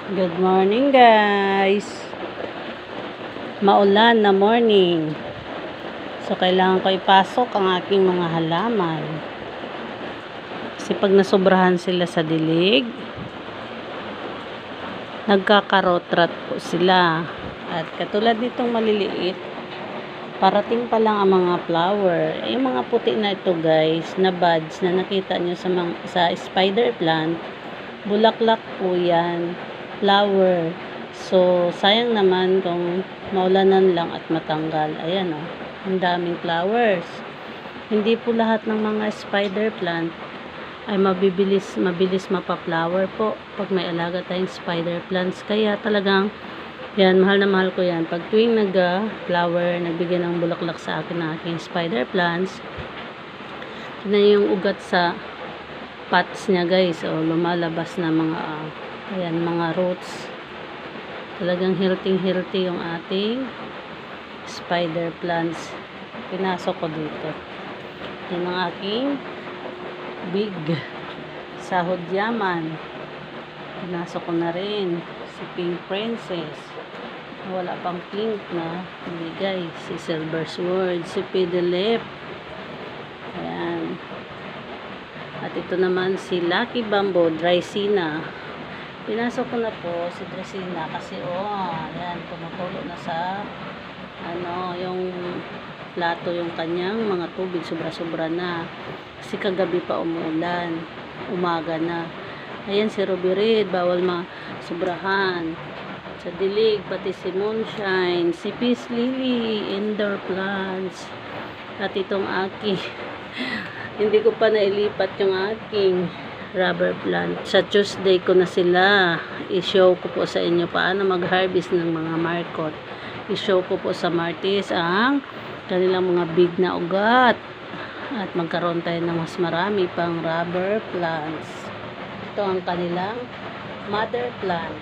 Good morning guys. Maulan na morning. So kailangan ko ipasok ang aking mga halaman. Kasi pag nasobrahan sila sa dilig, nagkakarotrat po sila. At katulad nitong maliliit, parating pa lang ang mga flower. Yung mga puti na ito guys, na buds na nakita nyo sa spider plant, bulaklak po yan, flower. So sayang naman kung maulanan lang at matanggal. Ayan o, ang daming flowers. Hindi po lahat ng mga spider plant ay mabilis mapa-flower po pag may alaga tayong spider plants. Kaya talagang yan, mahal na mahal ko yan. Pag tuwing nag-flower, nagbigay ng bulaklak sa akin ng aking spider plants, tignan yung ugat sa pots niya guys. O, lumalabas na mga ayan, mga roots. Talagang healthy yung ating spider plants. Pinasok ko dito. Yan ang aking big sahod yaman. Pinasok ko na rin si Pink Princess. Wala pang pink na bigay. Si Silver Sword, si Pidelep. Ayan. At ito naman si Lucky Bamboo, Dracena. Pinasok ko na po si Dracena kasi ayan, tumutulo na sa yung plato yung kanyang mga tubig, sobra-sobra na. Kasi kagabi pa umuulan, umaga na. Ayan si Ruby Red, bawal masobrahan. Sa dilig, pati si Moonshine, si Peace Lily, indoor plants. At itong aking, hindi ko pa nailipat yung aking rubber plant. Sa Tuesday ko na sila. I-show ko po sa inyo paano mag-harvest ng mga marcot. I-show ko po sa Martes ang kanilang mga big na ugat. At magkaroon tayo ng mas marami pang rubber plants. Ito ang kanilang mother plant.